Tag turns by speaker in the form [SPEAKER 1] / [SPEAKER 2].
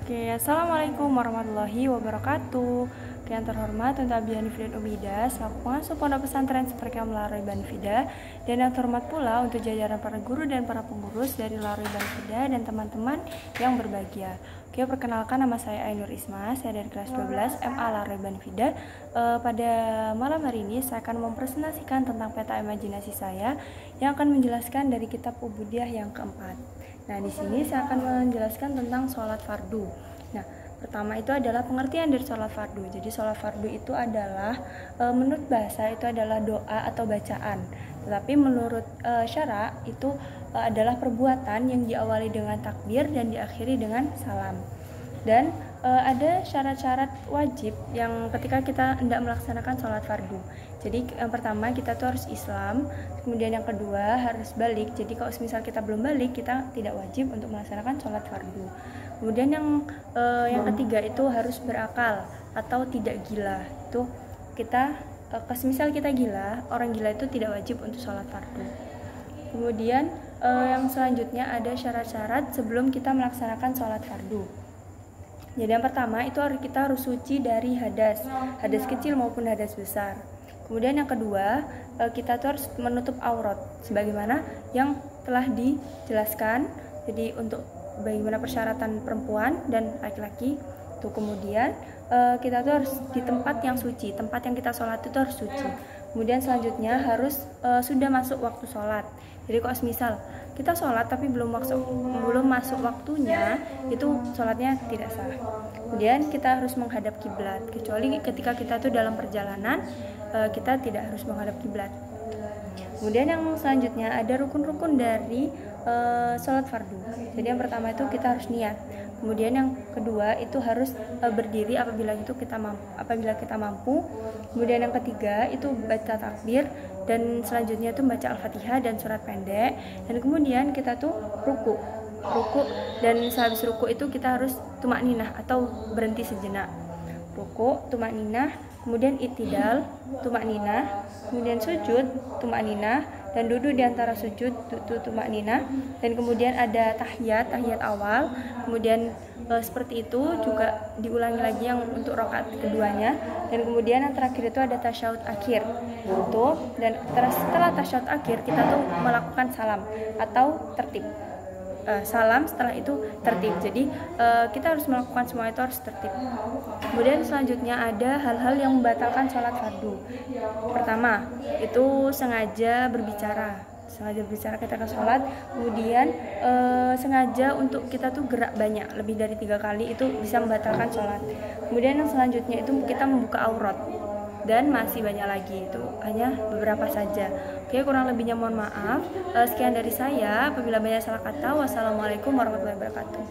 [SPEAKER 1] Oke, Assalamualaikum warahmatullahi wabarakatuh. Oke, yang terhormat Tante Abiani Fida Umida, selaku pengasuh Pondok Pesantren Seperkam Laroi Banfida, dan yang terhormat pula untuk jajaran para guru dan para pengurus dari Laroi Banfida dan teman-teman yang berbahagia. Oke, perkenalkan nama saya Ainur Isma, saya dari kelas 12 MA Laroi Banfida. Pada malam hari ini saya akan mempresentasikan tentang peta imajinasi saya yang akan menjelaskan dari kitab Ubudiyah yang keempat. Nah, di sini saya akan menjelaskan tentang sholat fardu. Nah, pertama itu adalah pengertian dari sholat fardu. Jadi sholat fardu itu adalah menurut bahasa itu adalah doa atau bacaan. Tetapi menurut syara itu adalah perbuatan yang diawali dengan takbir dan diakhiri dengan salam. Dan ada syarat-syarat wajib yang ketika kita hendak melaksanakan sholat fardu. Jadi yang pertama kita tuh harus Islam, kemudian yang kedua harus balik. Jadi kalau misal kita belum balik, kita tidak wajib untuk melaksanakan sholat fardu. Kemudian yang ketiga itu harus berakal atau tidak gila. Itu kita misal kita gila, orang gila itu tidak wajib untuk sholat fardu. Kemudian yang selanjutnya ada syarat-syarat sebelum kita melaksanakan sholat fardu. Jadi yang pertama itu kita harus suci dari hadas kecil maupun hadas besar. Kemudian yang kedua, kita tuh harus menutup aurat sebagaimana yang telah dijelaskan. Jadi untuk bagaimana persyaratan perempuan dan laki-laki. Tuh kemudian kita tuh harus di tempat yang suci, tempat yang kita sholat itu harus suci. Kemudian selanjutnya harus sudah masuk waktu sholat. Jadi kalau misal kita sholat tapi belum masuk waktunya, itu sholatnya tidak sah. Kemudian kita harus menghadap kiblat, kecuali ketika kita tuh dalam perjalanan, kita tidak harus menghadap kiblat. Kemudian yang selanjutnya ada rukun-rukun dari sholat fardu. Jadi yang pertama itu kita harus niat. Kemudian yang kedua itu harus berdiri apabila kita mampu. Kemudian yang ketiga itu baca takbir, dan selanjutnya itu baca Al-Fatihah dan surat pendek. Dan kemudian kita tuh ruku, dan sehabis ruku itu kita harus tumakninah atau berhenti sejenak. Ruku, tumakninah, kemudian i'tidal, tumakninah, kemudian sujud, tumakninah, dan duduk di antara sujud, tumakninah, dan kemudian ada tahiyat awal. Kemudian seperti itu juga diulangi lagi yang untuk rakaat keduanya, dan kemudian yang terakhir itu ada tasyahud akhir. Dan setelah tasyahud akhir kita tuh melakukan salam atau tertib. Salam setelah itu tertib. Jadi kita harus melakukan semua itu harus tertib. Kemudian selanjutnya ada hal-hal yang membatalkan sholat fardu. Pertama itu sengaja berbicara ketika sholat. Kemudian sengaja untuk kita tuh gerak banyak lebih dari 3 kali, itu bisa membatalkan sholat. Kemudian yang selanjutnya itu kita membuka aurat, dan masih banyak lagi, itu hanya beberapa saja. Oke, kurang lebihnya mohon maaf. Sekian dari saya. Apabila banyak salah kata, wassalamualaikum warahmatullahi wabarakatuh.